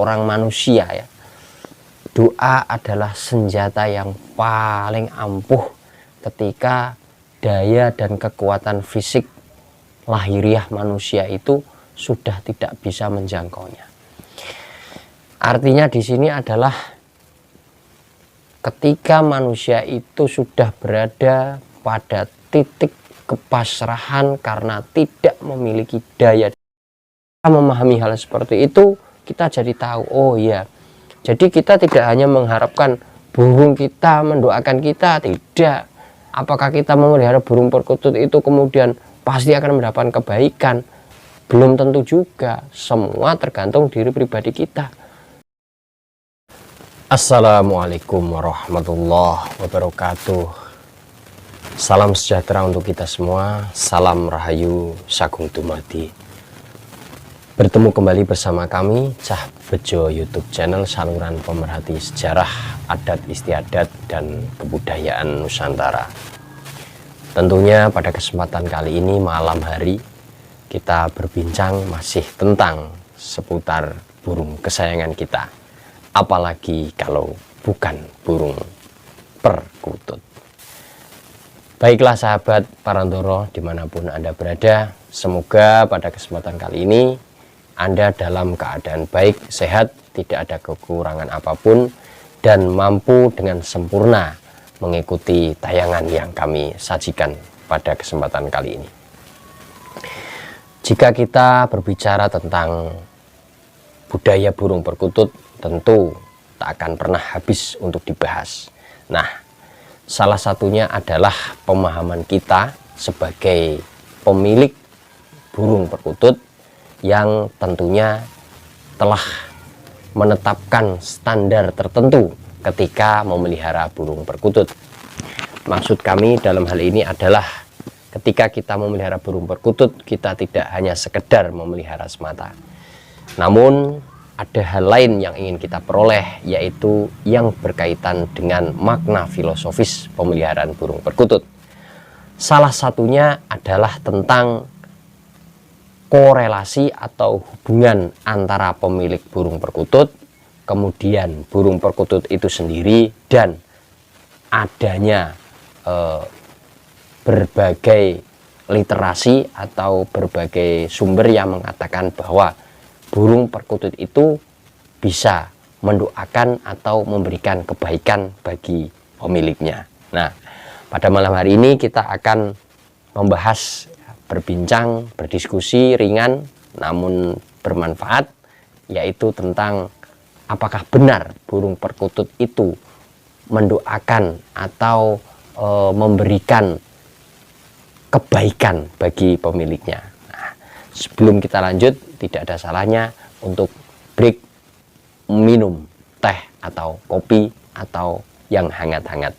seorang manusia ya, doa adalah senjata yang paling ampuh ketika daya dan kekuatan fisik lahiriah manusia itu sudah tidak bisa menjangkaunya. Artinya di sini adalah ketika manusia itu sudah berada pada titik kepasrahan karena tidak memiliki daya. Memahami hal seperti itu, kita jadi tahu, oh ya, jadi kita tidak hanya mengharapkan burung kita mendoakan kita, tidak. Apakah kita memelihara burung perkutut itu kemudian pasti akan mendapatkan kebaikan? Belum tentu juga, semua tergantung diri pribadi kita. Assalamualaikum warahmatullahi wabarakatuh. Salam sejahtera untuk kita semua, salam rahayu sagung dumadi. Bertemu kembali bersama kami, Cah Bejo YouTube channel, saluran pemerhati sejarah, adat istiadat, dan kebudayaan Nusantara. Tentunya pada kesempatan kali ini malam hari kita berbincang masih tentang seputar burung kesayangan kita. Apalagi kalau bukan burung perkutut. Baiklah sahabat Parandoro dimanapun Anda berada, semoga pada kesempatan kali ini Anda dalam keadaan baik, sehat, tidak ada kekurangan apapun, dan mampu dengan sempurna mengikuti tayangan yang kami sajikan pada kesempatan kali ini. Jika kita berbicara tentang budaya burung perkutut, tentu tak akan pernah habis untuk dibahas. Nah, salah satunya adalah pemahaman kita sebagai pemilik burung perkutut yang tentunya telah menetapkan standar tertentu ketika memelihara burung perkutut. Maksud kami dalam hal ini adalah ketika kita memelihara burung perkutut, kita tidak hanya sekedar memelihara semata. Namun ada hal lain yang ingin kita peroleh, yaitu yang berkaitan dengan makna filosofis pemeliharaan burung perkutut. Salah satunya adalah tentang korelasi atau hubungan antara pemilik burung perkutut, kemudian burung perkutut itu sendiri, dan adanya berbagai literasi atau berbagai sumber yang mengatakan bahwa burung perkutut itu bisa mendoakan atau memberikan kebaikan bagi pemiliknya. Nah, pada malam hari ini kita akan membahas, berbincang, berdiskusi ringan namun bermanfaat, yaitu tentang apakah benar burung perkutut itu mendoakan atau memberikan kebaikan bagi pemiliknya. Nah, sebelum kita lanjut, tidak ada salahnya untuk break minum teh atau kopi atau yang hangat-hangat.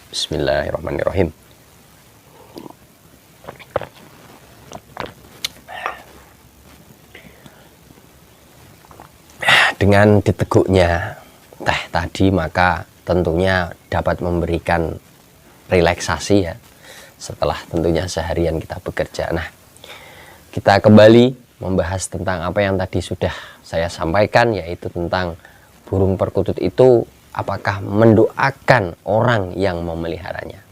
Bismillahirrahmanirrahim. Dengan diteguknya teh tadi, maka tentunya dapat memberikan relaksasi ya, setelah tentunya seharian kita bekerja. Nah, kita kembali membahas tentang apa yang tadi sudah saya sampaikan, yaitu tentang burung perkutut itu apakah mendoakan orang yang memeliharanya.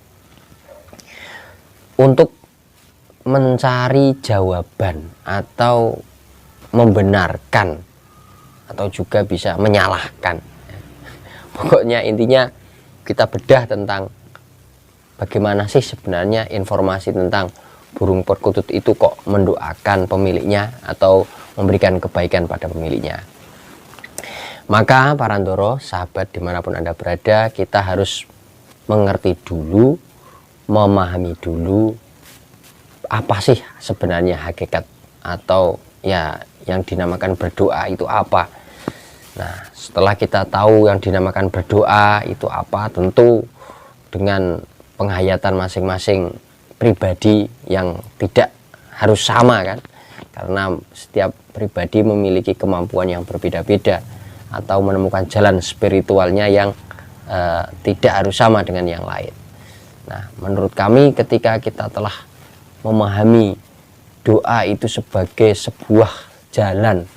Untuk mencari jawaban atau membenarkan atau juga bisa menyalahkan, pokoknya intinya kita bedah tentang bagaimana sih sebenarnya informasi tentang burung perkutut itu kok mendoakan pemiliknya atau memberikan kebaikan pada pemiliknya. Maka Parandoro, sahabat dimanapun Anda berada, kita harus mengerti dulu, memahami dulu apa sih sebenarnya hakikat atau ya yang dinamakan berdoa itu apa. Nah, setelah kita tahu yang dinamakan berdoa itu apa, tentu dengan penghayatan masing-masing pribadi yang tidak harus sama kan, karena setiap pribadi memiliki kemampuan yang berbeda-beda atau menemukan jalan spiritualnya yang tidak harus sama dengan yang lain. Nah, menurut kami ketika kita telah memahami doa itu sebagai sebuah jalan,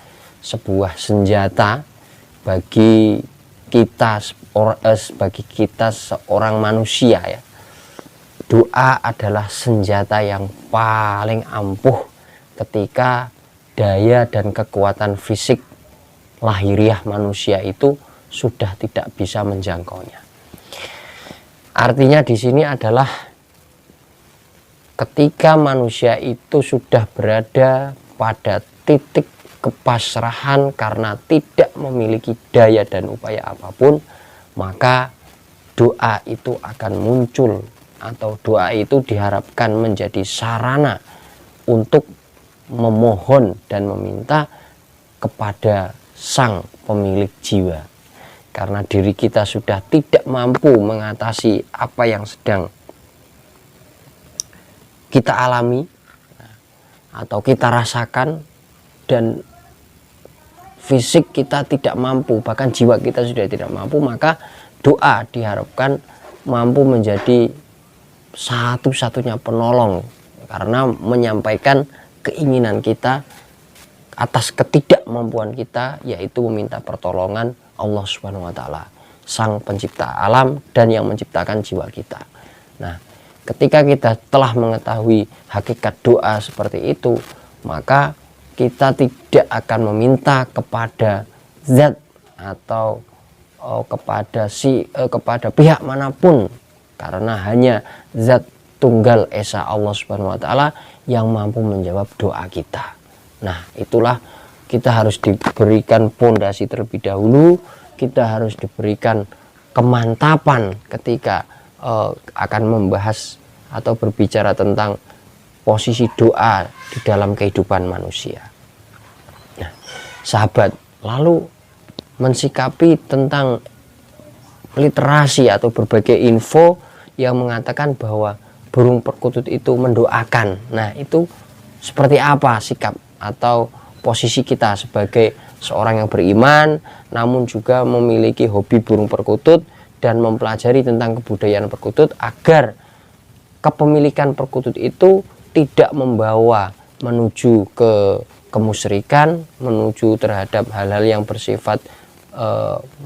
sebuah senjata bagi kita seorang manusia ya. Doa adalah senjata yang paling ampuh ketika daya dan kekuatan fisik lahiriah manusia itu sudah tidak bisa menjangkaunya. Artinya di sini adalah ketika manusia itu sudah berada pada titik kepasrahan karena tidak memiliki daya dan upaya apapun, maka doa itu akan muncul, atau doa itu diharapkan menjadi sarana untuk memohon dan meminta kepada sang pemilik jiwa. Karena diri kita sudah tidak mampu mengatasi apa yang sedang kita alami atau kita rasakan, dan fisik kita tidak mampu, bahkan jiwa kita sudah tidak mampu, maka doa diharapkan mampu menjadi satu-satunya penolong karena menyampaikan keinginan kita atas ketidakmampuan kita, yaitu meminta pertolongan Allah Subhanahu wa taala, sang pencipta alam dan yang menciptakan jiwa kita. Nah, ketika kita telah mengetahui hakikat doa seperti itu, maka kita tidak akan meminta kepada zat atau kepada pihak manapun, karena hanya zat tunggal esa Allah Subhanahu wa taala yang mampu menjawab doa kita. Nah, itulah kita harus diberikan pondasi terlebih dahulu, kita harus diberikan kemantapan ketika akan membahas atau berbicara tentang posisi doa di dalam kehidupan manusia. Nah, sahabat, lalu mensikapi tentang literasi atau berbagai info yang mengatakan bahwa burung perkutut itu mendoakan. Nah, itu seperti apa sikap atau posisi kita sebagai seorang yang beriman namun juga memiliki hobi burung perkutut dan mempelajari tentang kebudayaan perkutut, agar kepemilikan perkutut itu tidak membawa menuju ke kemusyrikan, menuju terhadap hal-hal yang bersifat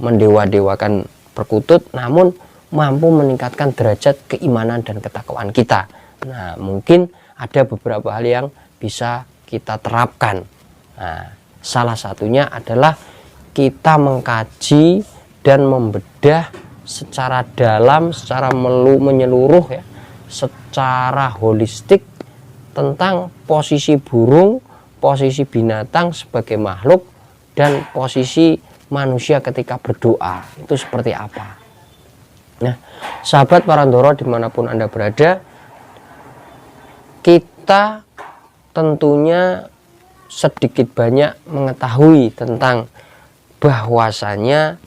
mendewa-dewakan perkutut, namun mampu meningkatkan derajat keimanan dan ketakwaan kita. Nah, mungkin ada beberapa hal yang bisa kita terapkan. Nah, salah satunya adalah kita mengkaji dan membedah secara dalam, secara menyeluruh ya, secara holistik tentang posisi burung, posisi binatang sebagai makhluk, dan posisi manusia ketika berdoa itu seperti apa. Nah, sahabat Parandoro dimanapun Anda berada, kita tentunya sedikit banyak mengetahui tentang bahwasanya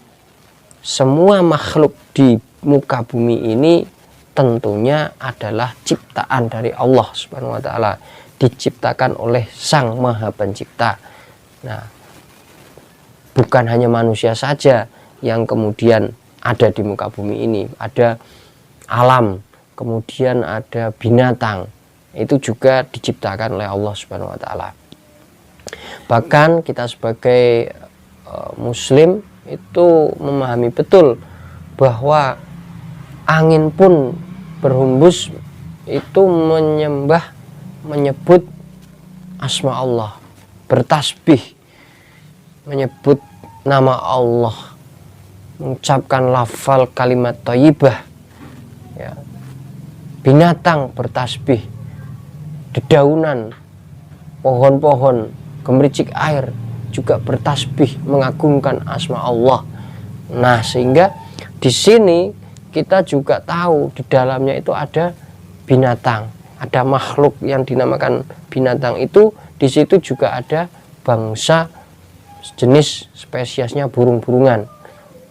semua makhluk di muka bumi ini tentunya adalah ciptaan dari Allah Subhanahu wa taala, diciptakan oleh Sang Maha Pencipta. Nah, bukan hanya manusia saja yang kemudian ada di muka bumi ini, ada alam, kemudian ada binatang, itu juga diciptakan oleh Allah Subhanahu wa taala. Bahkan kita sebagai muslim itu memahami betul bahwa angin pun berhembus itu menyebut asma Allah, bertasbih, menyebut nama Allah, mengucapkan lafal kalimat thayyibah ya. Binatang bertasbih, dedaunan, pohon-pohon, gemericik air juga bertasbih mengagungkan asma Allah. Nah, sehingga di sini kita juga tahu di dalamnya itu ada binatang, ada makhluk yang dinamakan binatang itu. Di situ juga ada bangsa jenis spesiesnya burung-burungan.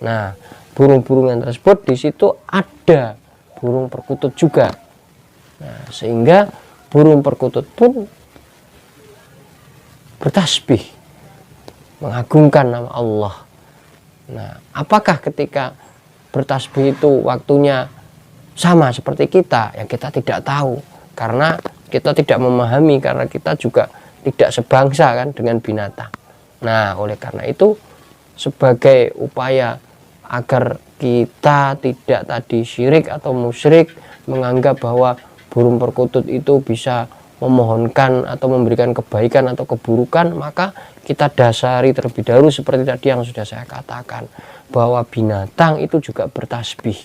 Nah, burung-burungan tersebut di situ ada burung perkutut juga. Nah, sehingga burung perkutut pun bertasbih mengagungkan nama Allah. Nah, apakah ketika bertasbih itu waktunya sama seperti kita? Ya, kita tidak tahu karena kita tidak memahami, karena kita juga tidak sebangsa kan dengan binatang. Nah, oleh karena itu sebagai upaya agar kita tidak tadi syirik atau musyrik menganggap bahwa burung perkutut itu bisa memohonkan atau memberikan kebaikan atau keburukan, maka kita dasari terlebih dahulu seperti tadi yang sudah saya katakan, bahwa binatang itu juga bertasbih,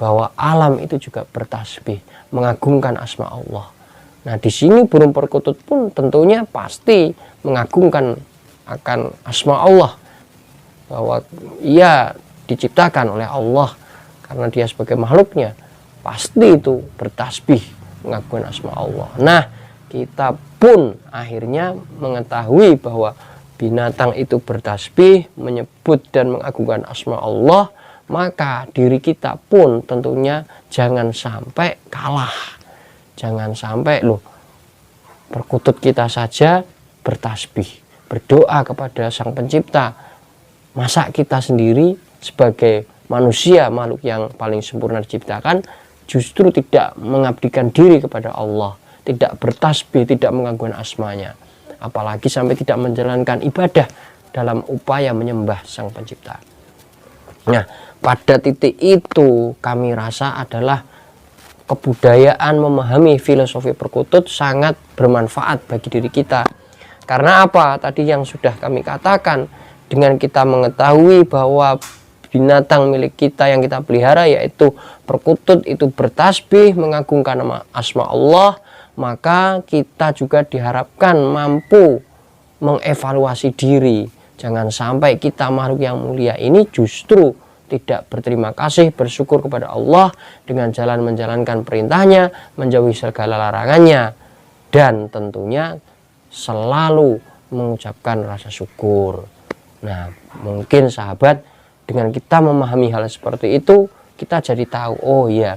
bahwa alam itu juga bertasbih, mengagungkan asma Allah. Nah, di sini burung perkutut pun tentunya pasti mengagungkan akan asma Allah, bahwa ia diciptakan oleh Allah karena dia sebagai makhluknya, pasti itu bertasbih mengagungkan asma Allah. Nah, kita pun akhirnya mengetahui bahwa binatang itu bertasbih, menyebut dan mengagungkan asma Allah, maka diri kita pun tentunya jangan sampai kalah. Jangan sampai perkutut kita saja bertasbih, berdoa kepada Sang Pencipta. Masa kita sendiri sebagai manusia, makhluk yang paling sempurna diciptakan, justru tidak mengabdikan diri kepada Allah, tidak bertasbih, tidak mengagungkan asmanya, apalagi sampai tidak menjalankan ibadah dalam upaya menyembah Sang Pencipta. Nah, pada titik itu kami rasa adalah kebudayaan memahami filosofi perkutut sangat bermanfaat bagi diri kita. Karena apa? Tadi yang sudah kami katakan, dengan kita mengetahui bahwa binatang milik kita yang kita pelihara yaitu perkutut itu bertasbih mengagungkan nama asma Allah, maka kita juga diharapkan mampu mengevaluasi diri. Jangan sampai kita makhluk yang mulia ini justru tidak berterima kasih, bersyukur kepada Allah dengan jalan menjalankan perintahnya, menjauhi segala larangannya, dan tentunya selalu mengucapkan rasa syukur. Nah, mungkin sahabat, dengan kita memahami hal seperti itu, kita jadi tahu, oh iya,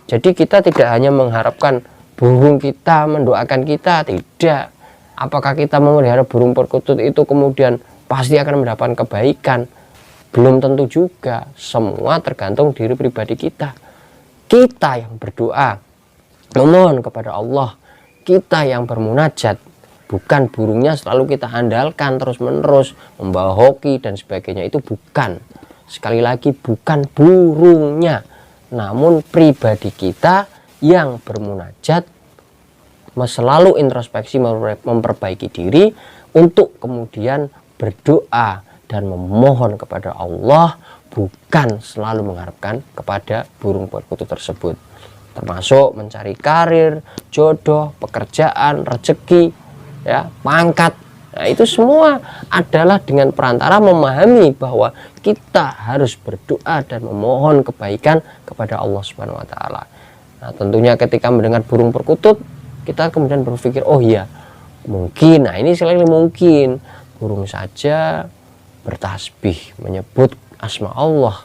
jadi kita tidak hanya mengharapkan burung kita mendoakan kita, tidak. Apakah kita memelihara burung perkutut itu kemudian pasti akan mendapatkan kebaikan? Belum tentu juga. Semua tergantung diri pribadi kita. Kita yang berdoa, memohon kepada Allah, kita yang bermunajat, bukan burungnya selalu kita andalkan terus-menerus, membawa hoki dan sebagainya, itu bukan. Sekali lagi, bukan burungnya, namun pribadi kita yang bermunajat, selalu introspeksi, memperbaiki diri untuk kemudian berdoa dan memohon kepada Allah, bukan selalu mengharapkan kepada burung perkutut tersebut, termasuk mencari karir, jodoh, pekerjaan, rezeki, ya, pangkat. Nah, itu semua adalah dengan perantara memahami bahwa kita harus berdoa dan memohon kebaikan kepada Allah Subhanahu wa taala. Nah, tentunya ketika mendengar burung perkutut, kita kemudian berpikir, oh iya, mungkin, nah ini sekali lagi mungkin burung saja bertasbih menyebut asma Allah,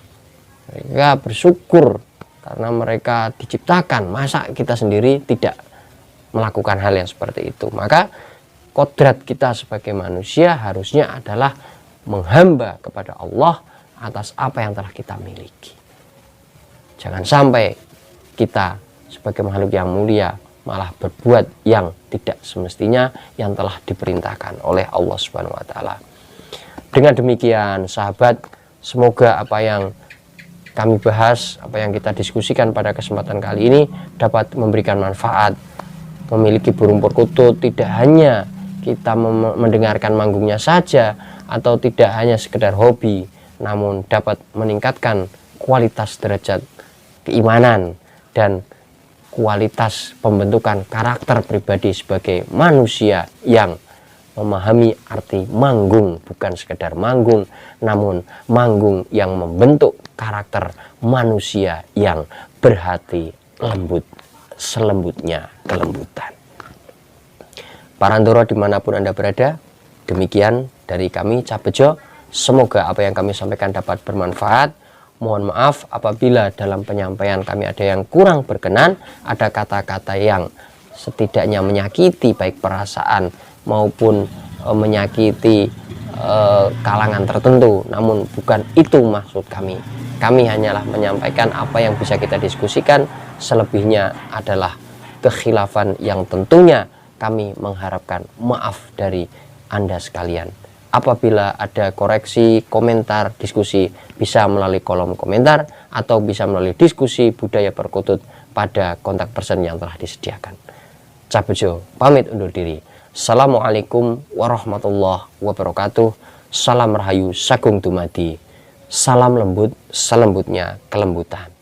mereka bersyukur karena mereka diciptakan. Masa kita sendiri tidak melakukan hal yang seperti itu? Maka kodrat kita sebagai manusia harusnya adalah menghamba kepada Allah atas apa yang telah kita miliki. Jangan sampai kita sebagai makhluk yang mulia malah berbuat yang tidak semestinya yang telah diperintahkan oleh Allah Subhanahu wa taala. Dengan demikian, sahabat, semoga apa yang kami bahas, apa yang kita diskusikan pada kesempatan kali ini dapat memberikan manfaat. Memiliki burung perkutut tidak hanya kita mendengarkan manggungnya saja atau tidak hanya sekedar hobi, namun dapat meningkatkan kualitas derajat keimanan dan kualitas pembentukan karakter pribadi sebagai manusia yang memahami arti manggung, bukan sekedar manggung, namun manggung yang membentuk karakter manusia yang berhati lembut, selembutnya kelembutan. Parandoro dimanapun Anda berada, demikian dari kami Cabejo. Semoga apa yang kami sampaikan dapat bermanfaat. Mohon maaf apabila dalam penyampaian kami ada yang kurang berkenan, ada kata-kata yang setidaknya menyakiti baik perasaan maupun menyakiti kalangan tertentu, namun bukan itu maksud kami. Kami hanyalah menyampaikan apa yang bisa kita diskusikan, selebihnya adalah kekhilafan yang tentunya kami mengharapkan maaf dari Anda sekalian. Apabila ada koreksi, komentar, diskusi, bisa melalui kolom komentar atau bisa melalui diskusi budaya perkutut pada kontak person yang telah disediakan. Cah Bejo pamit undur diri. Assalamualaikum warahmatullahi wabarakatuh. Salam rahayu sagung dumadi. Salam lembut selembutnya kelembutan.